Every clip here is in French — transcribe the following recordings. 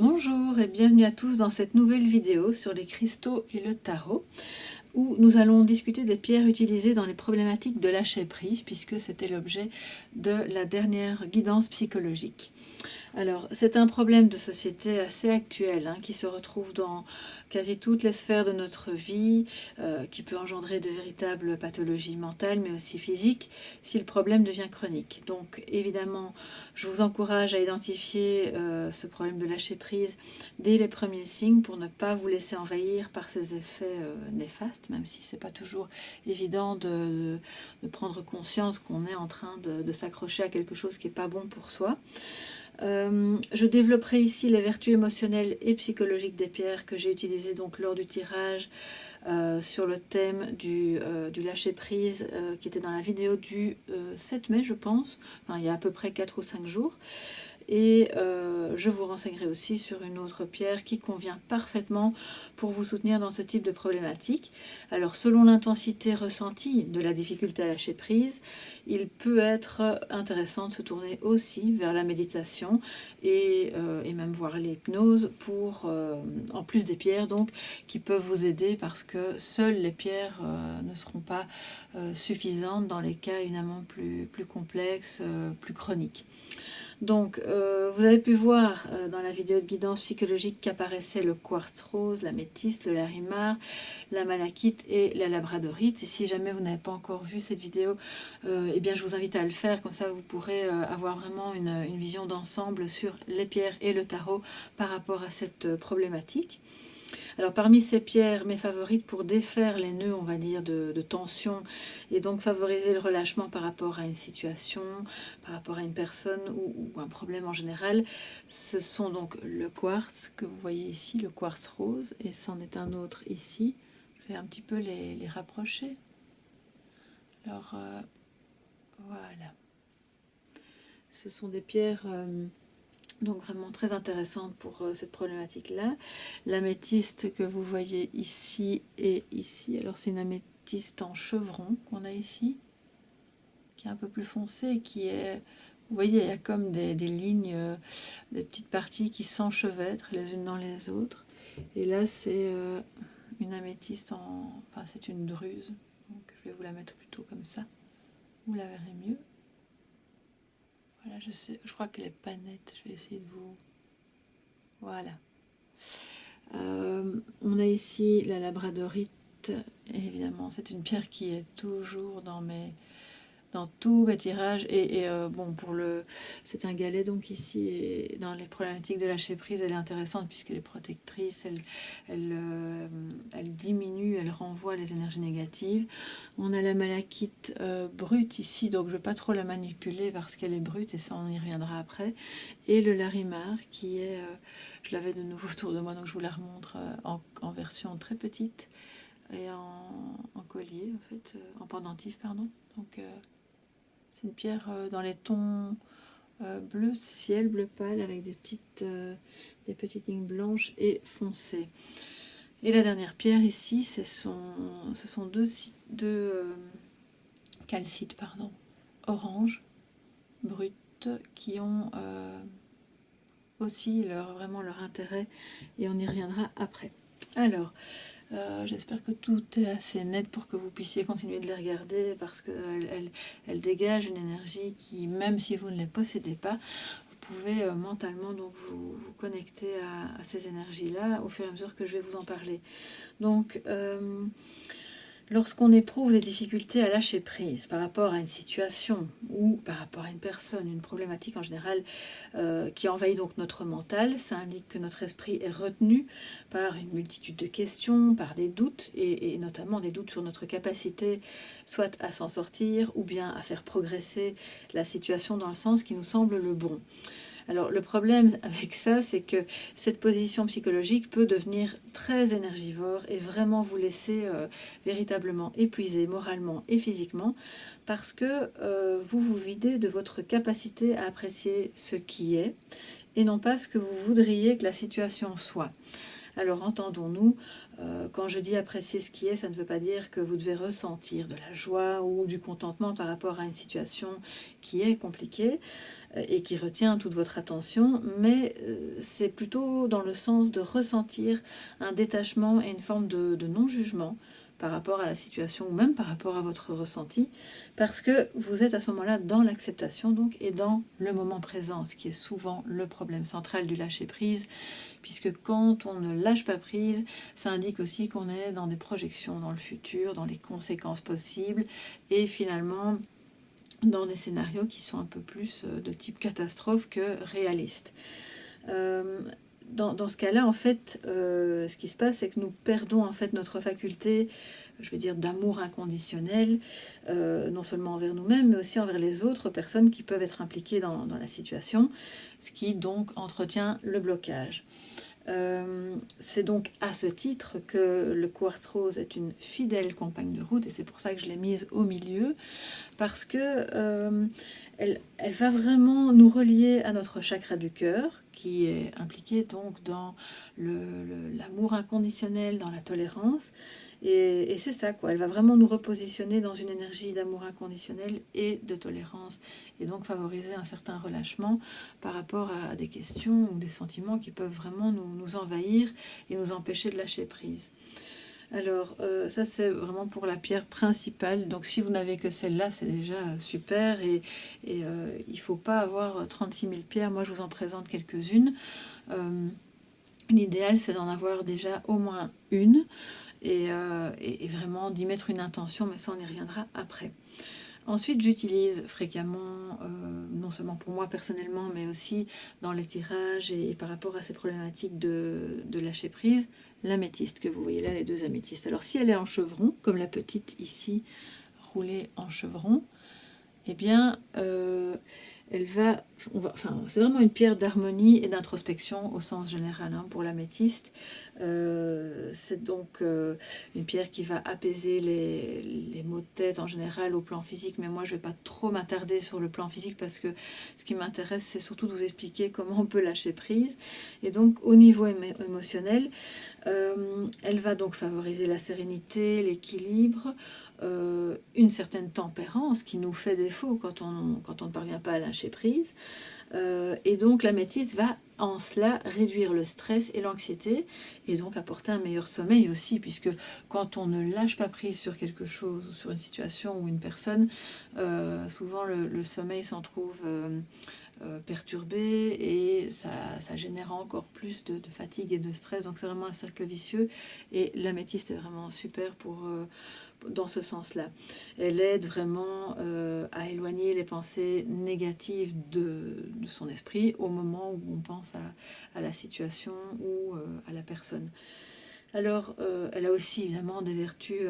Bonjour et bienvenue à tous dans cette nouvelle vidéo sur les cristaux et le tarot, où nous allons discuter des pierres utilisées dans les problématiques de lâcher prise, puisque c'était l'objet de la dernière guidance psychologique. Alors, c'est un problème de société assez actuel, qui se retrouve dans quasi toutes les sphères de notre vie, qui peut engendrer de véritables pathologies mentales, mais aussi physiques, si le problème devient chronique. Donc, évidemment, je vous encourage à identifier ce problème de lâcher prise dès les premiers signes pour ne pas vous laisser envahir par ces effets néfastes, même si c'est pas toujours évident de prendre conscience qu'on est en train de s'accrocher à quelque chose qui n'est pas bon pour soi. Je développerai ici les vertus émotionnelles et psychologiques des pierres que j'ai utilisées donc lors du tirage sur le thème du lâcher-prise qui était dans la vidéo du 7 mai, je pense, enfin, il y a à peu près 4 ou 5 jours. Et je vous renseignerai aussi sur une autre pierre qui convient parfaitement pour vous soutenir dans ce type de problématique. Alors, selon l'intensité ressentie de la difficulté à lâcher prise, il peut être intéressant de se tourner aussi vers la méditation et même voir l'hypnose pour, en plus des pierres donc, qui peuvent vous aider parce que seules les pierres ne seront pas suffisantes dans les cas évidemment plus complexes, plus chroniques. Donc, vous avez pu voir dans la vidéo de guidance psychologique qu'apparaissait le quartz rose, l'améthyste, le larimar, la malachite et la labradorite. Et si jamais vous n'avez pas encore vu cette vidéo, eh bien, je vous invite à le faire. Comme ça, vous pourrez avoir vraiment une vision d'ensemble sur les pierres et le tarot par rapport à cette problématique. Alors parmi ces pierres, mes favorites pour défaire les nœuds, on va dire, de tension et donc favoriser le relâchement par rapport à une situation, par rapport à une personne ou un problème en général, ce sont donc le quartz que vous voyez ici, le quartz rose, et c'en est un autre ici. Je vais un petit peu les rapprocher. Alors voilà. Ce sont des pierres donc vraiment très intéressante pour cette problématique-là. L'améthyste que vous voyez ici et ici, alors c'est une améthyste en chevron qu'on a ici, qui est un peu plus foncée, qui est, vous voyez, il y a comme des lignes, des petites parties qui s'enchevêtrent les unes dans les autres. Et là, c'est une améthyste enfin c'est une druse, donc je vais vous la mettre plutôt comme ça, vous la verrez mieux. Voilà, je crois qu'elle est pas nette, je vais essayer de vous... Voilà. On a ici la labradorite, et évidemment c'est une pierre qui est toujours dans tous mes tirages et bon c'est un galet donc ici et dans les problématiques de lâcher prise elle est intéressante puisqu'elle est protectrice, elle diminue, elle renvoie les énergies négatives. On a la malachite brute ici, donc je ne vais pas trop la manipuler parce qu'elle est brute et ça on y reviendra après, et le larimar qui est je l'avais de nouveau autour de moi donc je vous la remontre en version très petite et en collier en fait, en pendentif pardon, donc c'est une pierre dans les tons bleu ciel, bleu pâle, avec des petites lignes blanches et foncées. Et la dernière pierre ici, ce sont deux calcites, pardon, orange, brutes, qui ont aussi vraiment leur intérêt, et on y reviendra après. Alors, j'espère que tout est assez net pour que vous puissiez continuer de les regarder parce qu'elles dégagent une énergie qui, même si vous ne les possédez pas, vous pouvez mentalement donc vous connecter à ces énergies-là au fur et à mesure que je vais vous en parler. Donc, lorsqu'on éprouve des difficultés à lâcher prise par rapport à une situation ou par rapport à une personne, une problématique en général qui envahit donc notre mental, ça indique que notre esprit est retenu par une multitude de questions, par des doutes, et notamment des doutes sur notre capacité soit à s'en sortir ou bien à faire progresser la situation dans le sens qui nous semble le bon. Alors le problème avec ça, c'est que cette position psychologique peut devenir très énergivore et vraiment vous laisser véritablement épuisé moralement et physiquement parce que vous vous videz de votre capacité à apprécier ce qui est et non pas ce que vous voudriez que la situation soit. Alors entendons-nous, quand je dis apprécier ce qui est, ça ne veut pas dire que vous devez ressentir de la joie ou du contentement par rapport à une situation qui est compliquée et qui retient toute votre attention, mais c'est plutôt dans le sens de ressentir un détachement et une forme de non-jugement par rapport à la situation ou même par rapport à votre ressenti, parce que vous êtes à ce moment-là dans l'acceptation donc et dans le moment présent, ce qui est souvent le problème central du lâcher-prise, puisque quand on ne lâche pas prise, ça indique aussi qu'on est dans des projections dans le futur, dans les conséquences possibles, et finalement dans des scénarios qui sont un peu plus de type catastrophe que réalistes. Dans ce cas-là, en fait, ce qui se passe, c'est que nous perdons en fait notre faculté, je veux dire, d'amour inconditionnel, non seulement envers nous-mêmes, mais aussi envers les autres personnes qui peuvent être impliquées dans la situation, ce qui donc entretient le blocage. C'est donc à ce titre que le quartz rose est une fidèle compagne de route, et c'est pour ça que je l'ai mise au milieu, parce que elle va vraiment nous relier à notre chakra du cœur, qui est impliqué donc dans l'amour inconditionnel, dans la tolérance, et c'est ça, quoi. Elle va vraiment nous repositionner dans une énergie d'amour inconditionnel et de tolérance, et donc favoriser un certain relâchement par rapport à des questions ou des sentiments qui peuvent vraiment nous envahir et nous empêcher de lâcher prise. Alors, ça c'est vraiment pour la pierre principale. Donc si vous n'avez que celle-là, c'est déjà super. Et il ne faut pas avoir 36 000 pierres. Moi, je vous en présente quelques-unes. L'idéal, c'est d'en avoir déjà au moins une. Et vraiment d'y mettre une intention, mais ça, on y reviendra après. Ensuite, j'utilise fréquemment, non seulement pour moi personnellement, mais aussi dans les tirages et par rapport à ces problématiques de lâcher prise, l'améthyste que vous voyez là, les deux améthystes. Alors si elle est en chevron, comme la petite ici, roulée en chevron, eh bien, c'est vraiment une pierre d'harmonie et d'introspection au sens général pour l'améthyste. C'est donc une pierre qui va apaiser les maux de tête en général au plan physique, mais moi je ne vais pas trop m'attarder sur le plan physique parce que ce qui m'intéresse c'est surtout de vous expliquer comment on peut lâcher prise. Et donc au niveau émotionnel, elle va donc favoriser la sérénité, l'équilibre, une certaine tempérance qui nous fait défaut quand on ne parvient pas à lâcher prise. Et donc l'améthyste va en cela réduire le stress et l'anxiété et donc apporter un meilleur sommeil aussi, puisque quand on ne lâche pas prise sur quelque chose, sur une situation ou une personne, souvent le sommeil s'en trouve perturbé et ça génère encore plus de fatigue et de stress, donc c'est vraiment un cercle vicieux et l'améthyste est vraiment super dans ce sens-là. Elle aide vraiment à éloigner les pensées négatives de son esprit au moment où on pense à la situation ou à la personne. Alors, elle a aussi évidemment des vertus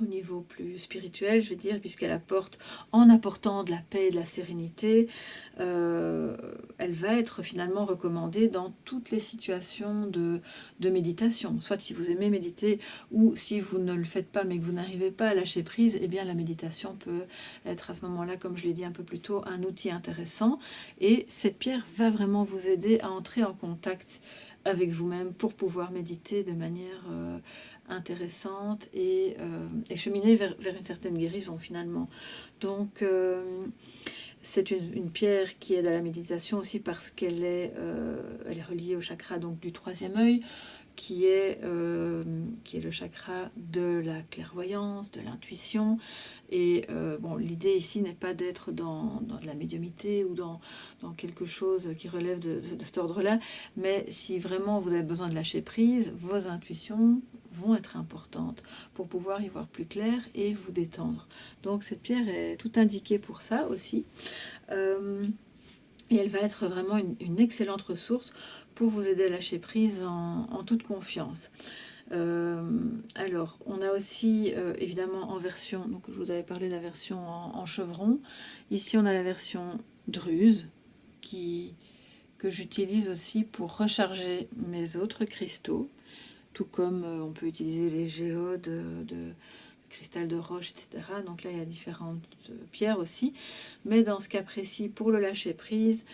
au niveau plus spirituel, je veux dire, puisqu'elle apporte, en apportant de la paix et de la sérénité, elle va être finalement recommandée dans toutes les situations de méditation. Soit si vous aimez méditer, ou si vous ne le faites pas mais que vous n'arrivez pas à lâcher prise, eh bien la méditation peut être à ce moment-là, comme je l'ai dit un peu plus tôt, un outil intéressant. Et cette pierre va vraiment vous aider à entrer en contact avec vous-même pour pouvoir méditer de manière intéressante et cheminer vers une certaine guérison finalement. Donc c'est une pierre qui aide à la méditation aussi parce qu'elle est reliée au chakra donc, du troisième œil, qui est le chakra de la clairvoyance, de l'intuition. Et l'idée ici n'est pas d'être dans de la médiumnité ou dans quelque chose qui relève de cet ordre-là, mais si vraiment vous avez besoin de lâcher prise, vos intuitions vont être importantes pour pouvoir y voir plus clair et vous détendre. Donc cette pierre est tout indiquée pour ça aussi. Et elle va être vraiment une excellente ressource pour vous aider à lâcher prise en toute confiance. Alors, on a aussi évidemment en version, donc je vous avais parlé de la version en chevron. Ici, on a la version druse que j'utilise aussi pour recharger mes autres cristaux, tout comme on peut utiliser les géodes de cristal de roche, etc. Donc là, il y a différentes pierres aussi. Mais dans ce cas précis, pour le lâcher-prise,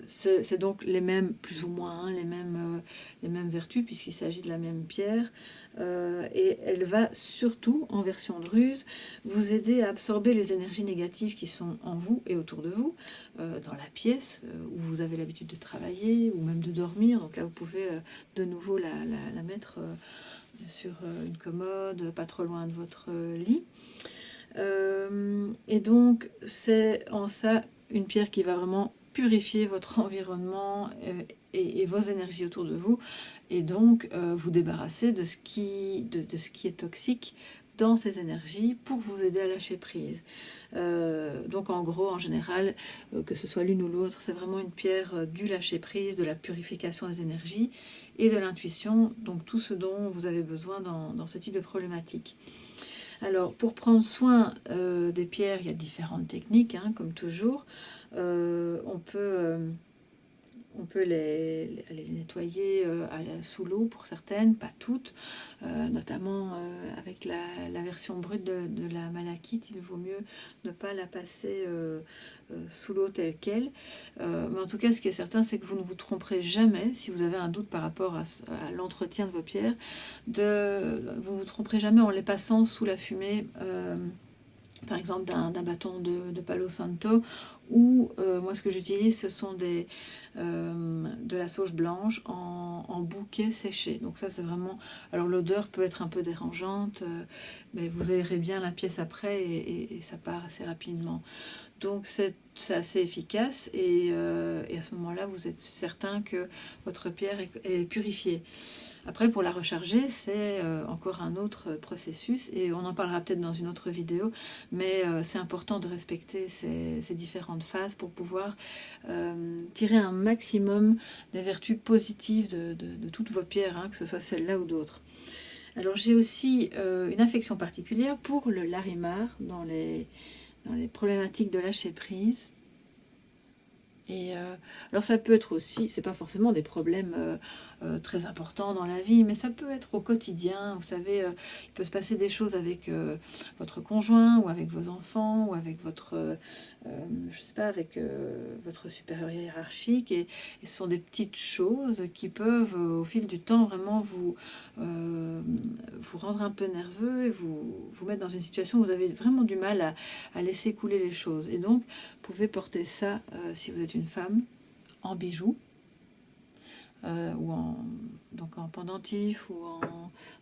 c'est donc les mêmes, plus ou moins, hein, les mêmes vertus, puisqu'il s'agit de la même pierre. Et elle va surtout, en version de ruse, vous aider à absorber les énergies négatives qui sont en vous et autour de vous, dans la pièce où vous avez l'habitude de travailler, ou même de dormir. Donc là, vous pouvez de nouveau la mettre sur une commode, pas trop loin de votre lit. Et donc, c'est en ça une pierre qui va vraiment purifier votre environnement et vos énergies autour de vous, et donc vous débarrasser de ce qui est toxique dans ces énergies pour vous aider à lâcher prise. Donc en gros, en général, que ce soit l'une ou l'autre, c'est vraiment une pierre du lâcher prise, de la purification des énergies et de l'intuition, donc tout ce dont vous avez besoin dans ce type de problématique. Alors, pour prendre soin des pierres, il y a différentes techniques, hein, comme toujours. On peut les nettoyer sous l'eau pour certaines, pas toutes, notamment avec la version brute de la malachite. Il vaut mieux ne pas la passer sous l'eau telle qu'elle. Mais en tout cas, ce qui est certain, c'est que vous ne vous tromperez jamais, si vous avez un doute par rapport à l'entretien de vos pierres, vous ne vous tromperez jamais en les passant sous la fumée, par exemple d'un bâton de Palo Santo, ou moi ce que j'utilise, ce sont de la sauge blanche en bouquet séché. Donc ça, c'est vraiment... Alors l'odeur peut être un peu dérangeante, mais vous aérez bien la pièce après et ça part assez rapidement. Donc c'est assez efficace, et à ce moment-là, vous êtes certain que votre pierre est purifiée. Après, pour la recharger, c'est encore un autre processus, et on en parlera peut-être dans une autre vidéo, mais c'est important de respecter ces différentes phases pour pouvoir tirer un maximum des vertus positives de toutes vos pierres, hein, que ce soit celle-là ou d'autres. Alors j'ai aussi une affection particulière pour le larimar dans les problématiques de lâcher prise. Et alors ça peut être aussi, c'est pas forcément des problèmes très importants dans la vie, mais ça peut être au quotidien. Vous savez, il peut se passer des choses avec votre conjoint, ou avec vos enfants, ou avec votre, je sais pas, avec votre supérieur hiérarchique, et ce sont des petites choses qui peuvent, au fil du temps, vraiment vous rendre un peu nerveux, et vous mettre dans une situation où vous avez vraiment du mal à laisser couler les choses. Et donc, vous pouvez porter ça, si vous êtes une femme, en bijoux, ou donc en pendentif, ou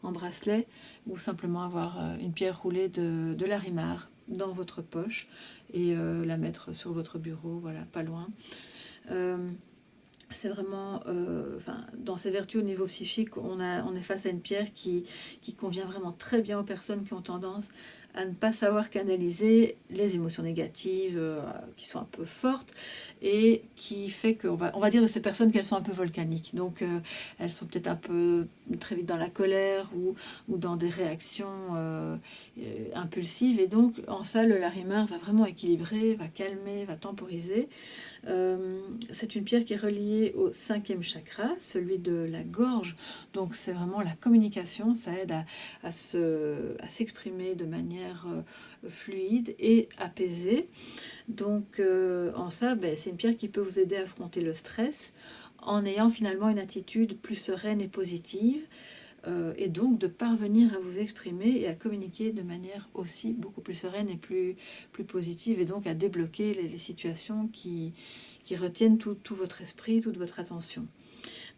en bracelet, ou simplement avoir une pierre roulée de larimar dans votre poche, et la mettre sur votre bureau, voilà, pas loin. C'est vraiment, dans ses vertus au niveau psychique, on est face à une pierre qui convient vraiment très bien aux personnes qui ont tendance à ne pas savoir canaliser les émotions négatives qui sont un peu fortes, et qui fait qu'on va dire de ces personnes qu'elles sont un peu volcaniques. Donc elles sont peut-être un peu très vite dans la colère, ou dans des réactions impulsives, et donc en ça le larimar va vraiment équilibrer, va calmer, va temporiser. C'est une pierre qui est reliée au 5e chakra, celui de la gorge. Donc c'est vraiment la communication, ça aide à s'exprimer de manière fluide et apaisée. Donc en ça, c'est une pierre qui peut vous aider à affronter le stress en ayant finalement une attitude plus sereine et positive, et donc de parvenir à vous exprimer et à communiquer de manière aussi beaucoup plus sereine et plus positive, et donc à débloquer les situations qui retiennent tout votre esprit, toute votre attention.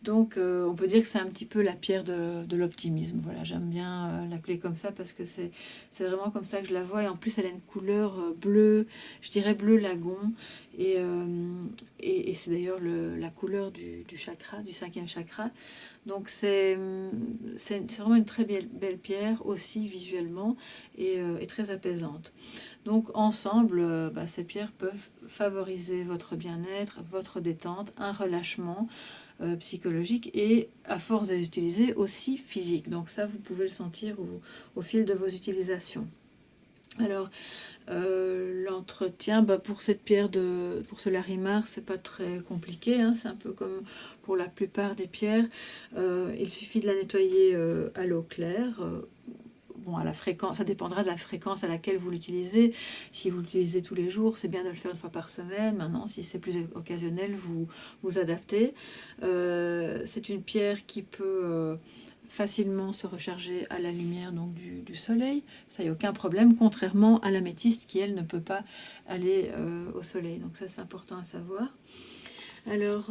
Donc on peut dire que c'est un petit peu la pierre de l'optimisme. Voilà, j'aime bien l'appeler comme ça, parce que c'est vraiment comme ça que je la vois. Et en plus, elle a une couleur bleue, je dirais bleu lagon. Et c'est d'ailleurs la couleur du chakra, du 5e chakra. Donc c'est vraiment une très belle pierre aussi visuellement, et très apaisante. Donc ensemble, ces pierres peuvent favoriser votre bien-être, votre détente, un relâchement psychologique, et à force de les utiliser aussi physique. Donc ça, vous pouvez le sentir au fil de vos utilisations. Alors l'entretien, pour cette pierre, pour ce larimar, c'est pas très compliqué, hein, c'est un peu comme pour la plupart des pierres. Il suffit de la nettoyer à l'eau claire. bon, à la fréquence, ça dépendra de la fréquence à laquelle vous l'utilisez. Si vous l'utilisez tous les jours, c'est bien de le faire une fois par semaine. Maintenant, si c'est plus occasionnel, vous adaptez. C'est une pierre qui peut facilement se recharger à la lumière donc du soleil. Ça, il n'y a aucun problème, contrairement à l'améthyste qui, elle, ne peut pas aller au soleil. Donc ça, c'est important à savoir. Alors,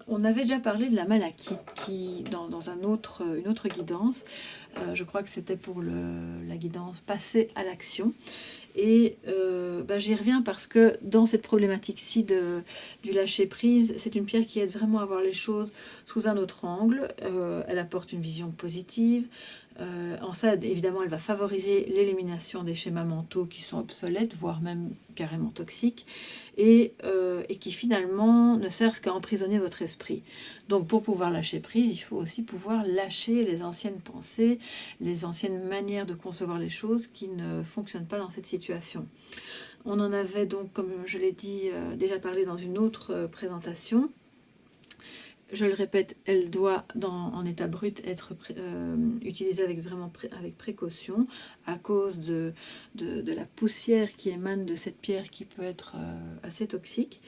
on avait déjà parlé de la malachite qui, dans une autre guidance, je crois que c'était pour la guidance passer à l'action. Et j'y reviens parce que dans cette problématique-ci du lâcher-prise, c'est une pierre qui aide vraiment à voir les choses sous un autre angle. Elle apporte une vision positive. En ça, évidemment, elle va favoriser l'élimination des schémas mentaux qui sont obsolètes, voire même carrément toxiques, et qui finalement ne servent qu'à emprisonner votre esprit. Donc pour pouvoir lâcher prise, il faut aussi pouvoir lâcher les anciennes pensées, les anciennes manières de concevoir les choses qui ne fonctionnent pas dans cette situation. On en avait donc, comme je l'ai dit, déjà parlé dans une autre présentation. Je le répète, elle doit, en état brut, être utilisée avec précaution à cause de la poussière qui émane de cette pierre qui peut être assez toxique.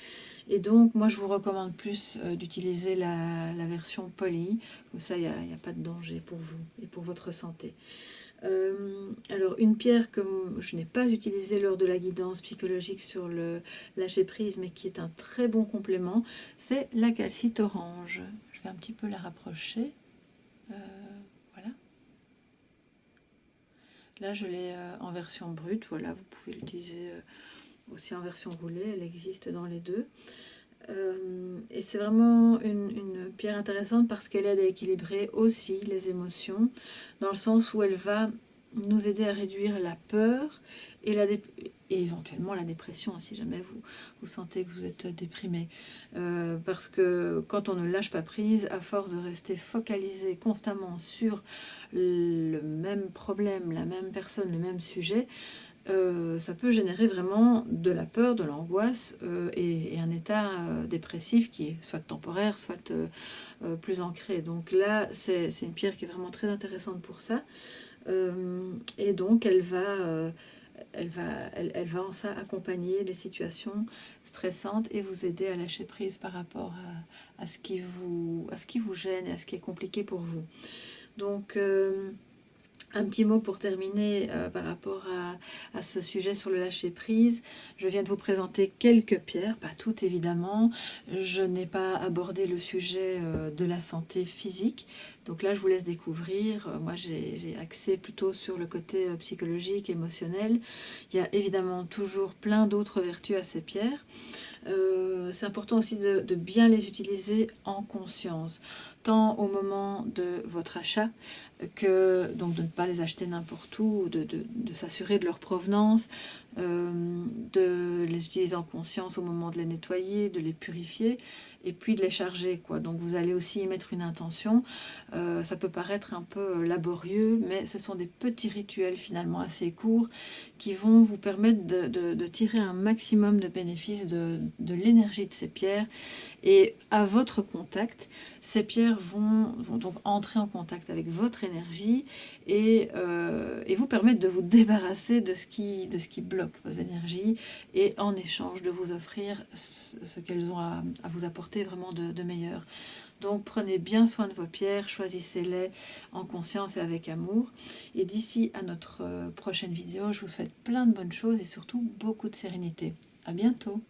Et donc, moi, je vous recommande plus d'utiliser la version polie. Comme ça, il n'y a pas de danger pour vous et pour votre santé. Alors, une pierre que je n'ai pas utilisée lors de la guidance psychologique sur le lâcher-prise, mais qui est un très bon complément, c'est la calcite orange. Je vais un petit peu la rapprocher. Voilà. Là, je l'ai en version brute. Voilà, vous pouvez l'utiliser aussi en version roulée. Elle existe dans les deux. Et c'est vraiment une pierre intéressante parce qu'elle aide à équilibrer aussi les émotions, dans le sens où elle va nous aider à réduire la peur et éventuellement la dépression, si jamais vous sentez que vous êtes déprimé. Parce que quand on ne lâche pas prise, à force de rester focalisé constamment sur le même problème, la même personne, le même sujet, ça peut générer vraiment de la peur, de l'angoisse et un état dépressif qui est soit temporaire, soit plus ancré. Donc là, c'est une pierre qui est vraiment très intéressante pour ça. Et donc, elle va en ça accompagner les situations stressantes et vous aider à lâcher prise par rapport à ce qui vous gêne et à ce qui est compliqué pour vous. Donc, un petit mot pour terminer par rapport à ce sujet sur le lâcher-prise. Je viens de vous présenter quelques pierres, pas toutes évidemment. Je n'ai pas abordé le sujet de la santé physique. Donc là, je vous laisse découvrir. Moi, j'ai axé plutôt sur le côté psychologique, émotionnel. Il y a évidemment toujours plein d'autres vertus à ces pierres. C'est important aussi de bien les utiliser en conscience, tant au moment de votre achat que donc de ne pas les acheter n'importe où, de s'assurer de leur provenance, de les utiliser en conscience au moment de les nettoyer, de les purifier et puis de les charger, quoi. Donc vous allez aussi y mettre une intention. Ça peut paraître un peu laborieux, mais ce sont des petits rituels finalement assez courts qui vont vous permettre de tirer un maximum de bénéfices de l'énergie de ces pierres. Et à votre contact, ces pierres vont donc entrer en contact avec votre énergie et vous permettre de vous débarrasser de ce qui bloque vos énergies et en échange de vous offrir ce qu'elles ont à vous apporter vraiment de meilleur. Donc prenez bien soin de vos pierres, choisissez-les en conscience et avec amour. Et d'ici à notre prochaine vidéo, je vous souhaite plein de bonnes choses et surtout beaucoup de sérénité. À bientôt.